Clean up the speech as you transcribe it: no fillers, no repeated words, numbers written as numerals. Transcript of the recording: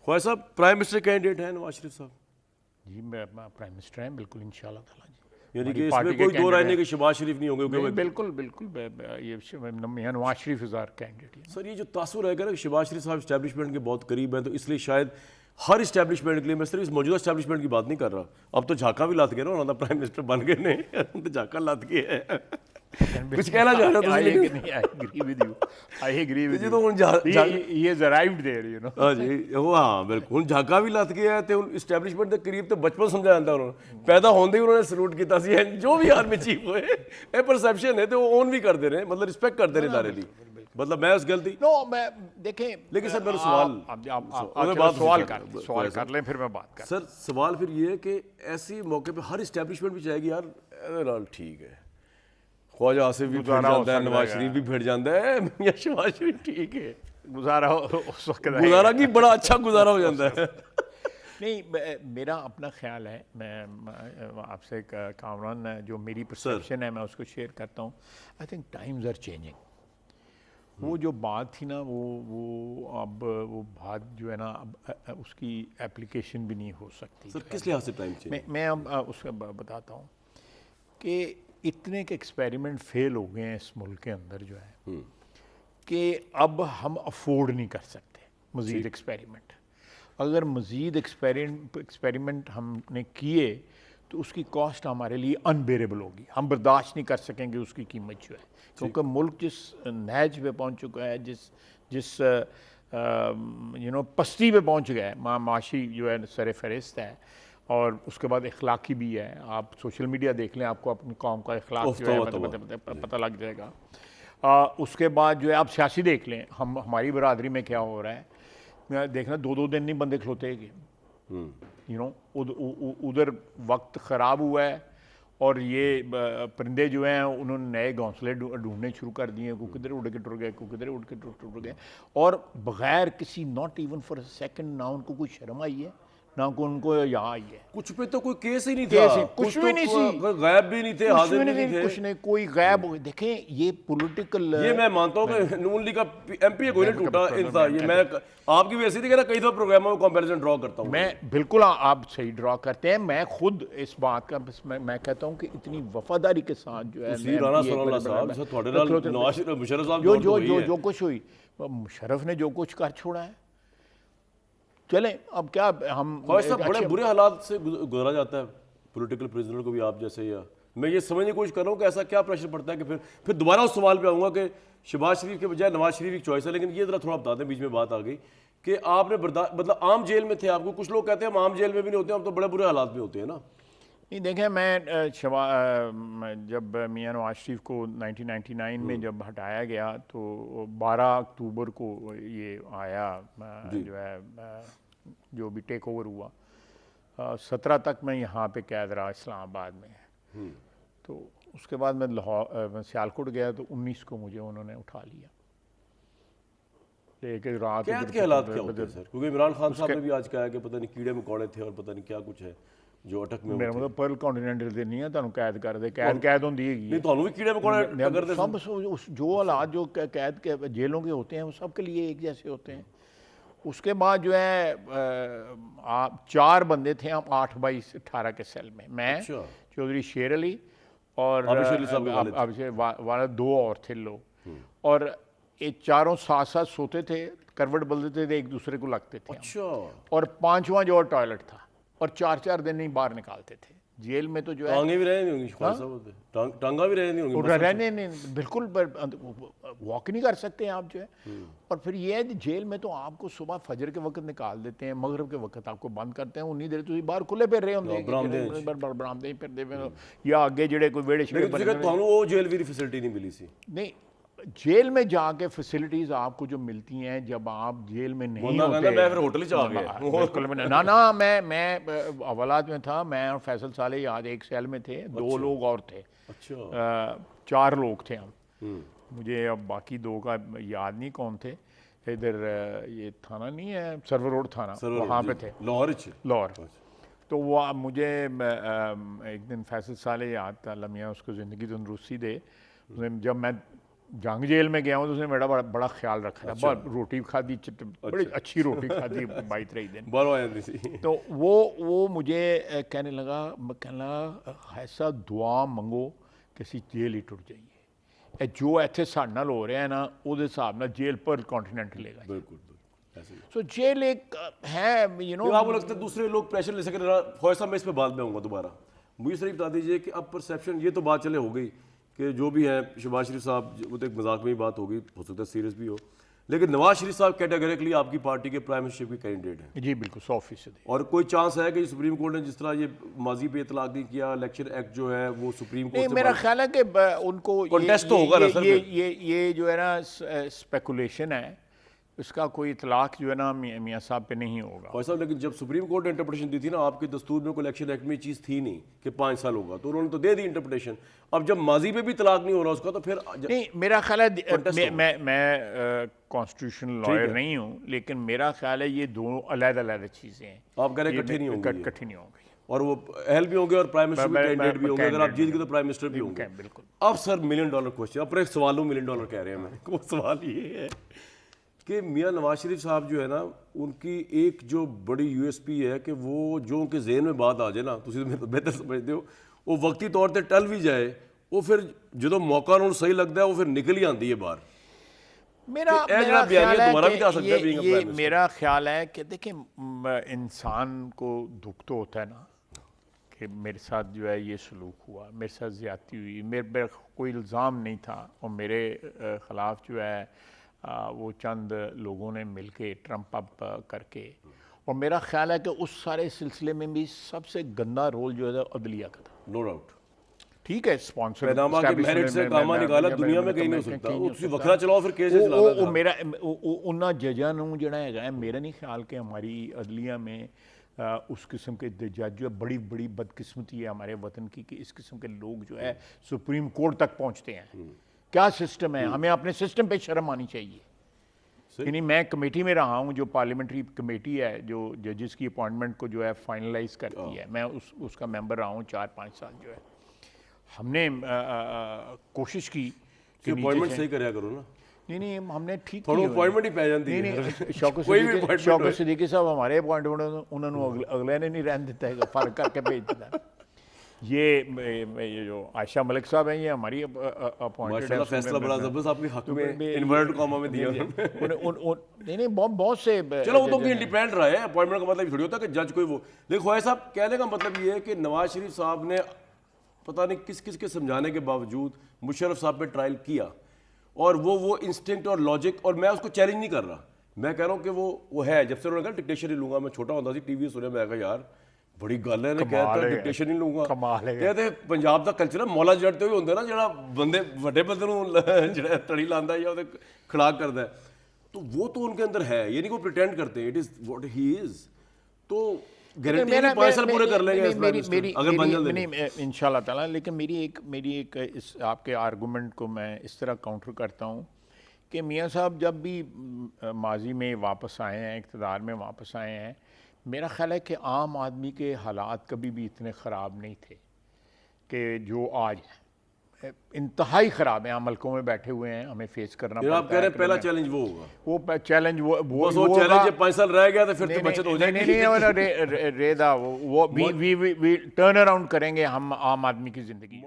Khwaja Sahab prime minister candidate हैं नवाज शरीफ साहब? जी मैं प्राइम मिनिस्टर हैं बिल्कुल इंशाल्लाह ताला जी। यानी हमारी कि पार्टी इसमें के कोई दो राय नहीं कैंडिडेट कि शहबाज शरीफ नहीं होंगे हैं। क्योंकि बिल्कुल बिल्कुल ये मियां Nawaz Sharif is our candidate. Sir ये जो तासुर है कि शहबाज शरीफ साहब इस्टेब्लिशमेंट के बहुत करीब हैं, तो इसलिए शायद हर इस्टेब्लिशमेंट के लिए, मैं सिर्फ इस मौजूदा इस्टेब्लिशमेंट की बात नहीं कर रहा, अब तो झाका भी लत गया ना, उन्होंने प्राइम मिनिस्टर बन गए नहीं तो झाका लत गया है। कुछ कहना चाह रहे हो I तुम? agree, I agree with you. I agree with ji you. तो ਹੁਣ He has arrived there, you know. हाँ जी वो हाँ बिल्कुल ਹੁਣ झाका भी लत गया ਤੇ ਹੁਣ ਇਸਟੈਬਲਿਸ਼ਮੈਂਟ ਦੇ ਕਰੀਬ ਤੇ ਬਚਪਨ ਸਮਝਿਆ ਜਾਂਦਾ ਉਹਨਾਂ ਨੂੰ, ਪੈਦਾ ਹੁੰਦੇ ਹੀ ਉਹਨਾਂ ਨੇ ਸਲੂਟ ਕੀਤਾ ਸੀ ਜੋ ਵੀ ਆਰਮੀ ਚੀਫ ਹੋਏ, ਇਹ ਪਰਸੈਪਸ਼ਨ ਹੈ ਤੇ ਉਹ ਓਨ ਵੀ ਕਰਦੇ ਰਹੇ, मतलब ਰਿਸਪੈਕਟ ਕਰਦੇ ਰਹੇ ਇਦਾਰੇ ਦੀ, मतलब मैं उस गलती No, मैं देखें लेकिन सर मेरा सवाल सवाल कर लें फिर मैं बात कर। सर सवाल फिर ये है कि ऐसी मौके पे हर इस्टेब्लिशमेंट भी चाहेगी यार ਇਹਦੇ ਨਾਲ ਠੀਕ ਹੈ, ख्वाजा आसिफ भी फिर जाता है, नवाज शरीफ भी फिर जाता है, मियां शहबाज शरीफ ठीक है, गुजारा उस वक्त गुजारा की बड़ा अच्छा गुजारा हो जाता है। नहीं मेरा अपना ख्याल है, मैं आपसे कामरान जो मेरी परसेप्शन है मैं उसको शेयर करता हूँ। I think times are changing. वो जो बात थी ना वो अब वो बात जो है ना अब उसकी एप्लीकेशन भी नहीं हो सकती। सर किस लिहाज से टाइम चेंज? मैं अब उसका बताता हूँ कि इतने के एक्सपेरिमेंट फेल हो गए हैं इस मुल्क के अंदर जो है कि अब हम अफोर्ड नहीं कर सकते मज़ीद एक्सपेरिमेंट। अगर मज़ीद एक्सपेरिमेंट हमने किए तो उसकी कॉस्ट हमारे लिए अनबेरेबल होगी, हम बर्दाश्त नहीं कर सकेंगे उसकी कीमत जो है, क्योंकि मुल्क जिस नहज पे पहुंच चुका है, जिस पस्ती पे पहुंच गया है, माशी जो है सर फहरिस्त है, और उसके बाद इखलाकी भी है। आप सोशल मीडिया देख लें, आपको अपनी कौम का इखलाक जो है पता लग जाएगा। उसके बाद जो है आप सियासी देख लें, हमारी बरादरी में क्या हो रहा है, देखना 2-2 दिन नहीं बंदे खलोते कि उधर वक्त ख़राब हुआ है, और ये परिंदे जो हैं उन्होंने नए घोंसले ढूंढने शुरू कर दिए, को किधर उड़ के टुर गए, को किधर उड़ के टुर गए, और बग़ैर किसी not even for a second ना उनको कोई शर्म आई है ना को उनको यहाँ आई है। कुछ पे तो कोई केस ही नहीं था, कुछ भी नहीं थी, गायब भी नहीं थे, हाजिर भी नहीं थे, कुछ नहीं, कोई गायब। देखें ये पॉलिटिकल, ये मैं मानता हूँ कि नून लीग का एमपी कोई नहीं टूटा इंसान, ये मैं आपकी वैसे थी कि कई दफा प्रोग्रामों में कंपैरिजन ड्रॉ करता हूँ मैं। बिल्कुल आप सही ड्रॉ करते हैं। मैं खुद इस बात का मैं कहता हूँ कि इतनी वफादारी के साथ जो है जो कुछ हुई, मुशर्रफ ने जो कुछ कर छोड़ा है, चले अब क्या हम बड़े बुरे हालात से गुजरा जाता है पॉलिटिकल प्रिजनर को भी आप जैसे, या मैं ये समझने की कोशिश कर रहा हूँ कि ऐसा क्या प्रेशर पड़ता है कि फिर दोबारा उस सवाल पे आऊँगा कि शहबाज शरीफ के बजाय नवाज शरीफ की चॉइस है। लेकिन ये जरा थोड़ा बता दें, बीच में बात आ गई कि आपने मतलब आम जेल में थे आपको, कुछ लोग कहते हैं हम आम जेल में भी नहीं होते, हम तो बड़े बुरे हालात में होते हैं ना। नहीं देखें, मैं जब मियां नवाज शरीफ को 1999 में जब हटाया गया तो 12 अक्टूबर को ये आया जो है जो भी टेक ओवर हुआ, 17 तक मैं यहाँ पे कैद रहा इस्लामाबाद में। तो उसके बाद मैं लाहौर सियालकोट गया तो 19 को मुझे उन्होंने उठा लिया। एक रात कैद के हालात क्या होते हैं सर? क्योंकि इमरान खान साहब ने भी आज कहा कि पता नहीं कीड़े मकोड़े थे और पता नहीं क्या कुछ है जो अटक में। मेरा मतलब पर्ल कॉन्टिनेंटल ते नहीं है तुहानू कैद करदे, कैद होंदी है नहीं, तुहानू भी कीड़े मकोड़े करदे सब जो हालात जो कैद के जेलों के होते हैं वो सबके लिए एक जैसे होते हैं। उसके बाद जो है आप 4 बंदे थे, हम 8/18 के सेल में, मैं चौधरी शेर अली और वाला 2 और थे लोग, और ये चारों साथ साथ सोते थे, करवट बदलते थे, एक दूसरे को लगते थे। और 5वां जो टॉयलेट था, और 4-4 दिन नहीं बाहर निकालते थे जेल में। तो जो है टांगे भी रहे नहीं होंगी, टांगा भी रहे नहीं होंगी, रहने नहीं, बिल्कुल वॉक नहीं कर सकते हैं आप जो है। और फिर ये है जेल में तो आपको सुबह फजर के वक्त निकाल देते हैं, मगरब के वक्त आपको बंद करते हैं, उन्हीं देर तुम बाहर खुले फिर रहे होंगे, बरामदे फिर या आगे जेड़े कोई वेड़े वो जेल भी फैसिलिटी नहीं मिली सी। नहीं, जेल में जाके फैसिलिटीज आपको जो मिलती हैं जब आप जेल में नहीं होते। मैं फिर होटल ही आ गया ना मैं हवालात में था, मैं और फैसल साले याद एक सेल में थे, 2 लोग और थे, 4 लोग थे हम। मुझे अब बाकी 2 का याद नहीं कौन थे। इधर ये थाना नहीं है, सर्वर रोड थाना, वहाँ पे थे, लाहौर। तो वो मुझे एक दिन फैसल साले याद था, लम्हा उसको ज़िंदगी तंदुरुस्ती दे, जब मैं जंग जेल में गया हूँ तो उसने मेरा बड़ा बड़ा ख्याल रखा था। बहुत रोटी खादी, बड़ी अच्छी रोटी खादी 22-23 दिन। बारह आ जाती थी। तो वो मुझे कहने लगा ऐसा दुआ मंगो कि ਅਸੀਂ जेल ही टुट जाइए। जो ਇੱਥੇ ਸਾਡੇ ਨਾਲ ਹੋ ਰਿਹਾ ਹੈ ना ਉਹਦੇ ਹਿਸਾਬ ਨਾਲ जेल पर कॉन्टिनेंट लेगा। बिल्कुल ऐसे ही। सो जेल एक है, यू नो। आपको लगता है दूसरे लोग प्रेशर ले सके? फौज साहब, मैं इस पे बाद में आऊँगा दोबारा। मुझे सिर्फ बता दीजिए कि अब परसेप्शन, ये तो बात चले हो गई कि जो भी है शहबाज शरीफ साहब, वो तो एक मजाक में ही बात होगी, हो सकता है सीरियस भी हो, लेकिन नवाज शरीफ साहब कैटेगरिकली आपकी पार्टी के प्राइम मिनिस्टर के कैंडिडेट हैं। जी बिल्कुल 100%। और कोई चांस है कि सुप्रीम कोर्ट ने जिस तरह ये माजी पे इतलाक नहीं किया, इलेक्शन एक्ट जो है वो सुप्रीम कोर्ट से मेरा ख्याल है कि उनको कॉन्टेस्ट तो होगा ना सर। ये जो है ना स्पेकुलेशन है, उसका कोई इतलाक जो है ना मियाँ साहब पे नहीं होगा। भाई साहब, लेकिन जब सुप्रीम कोर्ट ने इंटरप्रिटेशन दी थी ना, आपके दस्तूर में कोई इलेक्शन एक्ट में चीज़ थी नहीं कि 5 साल होगा, तो उन्होंने तो दे दी इंटरप्रिटेशन। अब जब माजी पे भी तलाक नहीं हो रहा उसका, तो फिर नहीं, मेरा ख्याल है, मैं कॉन्स्टिट्यूशनल लॉयर नहीं हूँ, लेकिन मेरा ख्याल है ये दोनों अलग-अलग चीज़ें हैं। आप कह रहे इकट्ठे नहीं होंगे? इकट्ठे नहीं होंगे, और वो अहल भी होंगे और प्राइम मिनिस्टर भी कैंडिडेट भी होंगे। अगर आप जीत गए तो प्राइम मिनिस्टर भी होंगे। बिल्कुल। अब सर $1,000,000 क्वेश्चन, अपने एक सवाल में $1,000,000 कह रहे हैं मैं। वो सवाल ये है कि मियाँ नवाज शरीफ साहब जो है ना, उनकी एक जो बड़ी यूएसपी है कि वो जो उनके जहन में बात आ जाए ना, तुम तो बेहतर समझते हो, वो वक्ती तौर पर टल भी जाए, वो फिर जो मौका उन्होंने सही लगता है वो फिर निकल ही आती है बाहर। मेरा ख्याल है कि देखिए, इंसान को दुख तो होता है ना कि मेरे साथ जो है ये सलूक हुआ, मेरे साथ ज़्यादती हुई, मेरे कोई इल्ज़ाम नहीं था और मेरे ख़िलाफ़ जो है वो चंद लोगों ने मिलके ट्रम्प अप करके, और मेरा ख्याल है कि उस सारे सिलसिले में भी सबसे गंदा रोल जो है अदलिया का था। No doubt. ठीक है, स्पॉन्सर मेरिट से कामा निकाला, दुनिया में कहीं नहीं हो सकता। उसकी वखरा चलाओ फिर केस चलाना था। मेरा उन्ना जजां नूं जिहड़ा हैगा, मेरा नहीं ख्याल कि हमारी अदलिया में उस किस्म के जज जो है, बड़ी बड़ी बदकिस्मती है हमारे वतन की कि इस किस्म के लोग जो है सुप्रीम कोर्ट तक पहुंचते हैं। क्या सिस्टम है? हमें अपने सिस्टम पे शर्म आनी चाहिए। यानी मैं कमेटी में रहा हूँ, जो पार्लियामेंट्री कमेटी है जो जजेस की अपॉइंटमेंट को जो है फाइनलाइज करती है, मैं उसका मेंबर रहा हूँ 4-5 साल जो है। हमने कोशिश की कि अपॉइंटमेंट सही करया करो ना। नहीं, हमने ठीक थोड़ा अपॉइंटमेंट ही पै जाती है। नहीं, शौकत सिद्दीकी साहब हमारे अपॉइंटमेंट उन्होंने अगले ने नहीं रहने देता है, फर्क करके भेज देता। ये जो आयशा मलिक साहब हैं, ये हमारी अपॉइंटेड है। फैसला बड़ा जबरदस्त आपके हक में इन्वर्टेड कॉमा में दिया नहीं, बहुत से। चलो वो तो भी इंडिपेंडेंट रहा है, अपॉइंटमेंट का मतलब थोड़ी होता है कि जज कोई वो। देखो भाई साहब, कहने का मतलब ये है कि नवाज शरीफ साहब ने पता नहीं किस किस के समझाने के बावजूद मुशर्रफ साहब पे ट्रायल किया, और वो इंस्टिंक्ट और लॉजिक, और मैं उसको चैलेंज नहीं कर रहा, मैं कह रहा हूँ कि वो है। जब से उन्होंने कहा डिक्टेशन ही लूंगा, मैं छोटा होता थी टीवी सुने, मैं कहा यार बड़ी गल है, कहता डिक्टेशन ही लूंगा। कहते पंजाब का कल्चर है, मौला जड़ते हुए होंगे ना, जो बंदे वड्डे बंदे जो तड़ी लाता या खड़ाक करता है, तो वो तो उनके अंदर है, ये नहीं को प्रिटेंड करते, it is what he is. तो गारंटी 5 साल पूरे कर लेंगे अगर बन जाए इंशाल्लाह ताला। लेकिन मेरी एक इस आपके आर्गूमेंट को मैं इस तरह काउंटर करता हूँ कि मियाँ साहब जब भी माजी में वापस आए हैं, इक़्तिदार में वापस आए हैं, मेरा ख्याल है कि आम आदमी के हालात कभी भी इतने ख़राब नहीं थे कि जो आज हैं। इंतहाई ख़राब है, हम हल्कों में बैठे हुए हैं, हमें फेस करना पड़ता है। आप कह रहे हैं पहला चैलेंज वो होगा, वो चैलेंज वो चैलेंज 5 साल रह गया तो फिर तो बचत हो जाएगी। नहीं, रेदा वो वी टर्न अराउंड करेंगे हम आम आदमी की ज़िंदगी।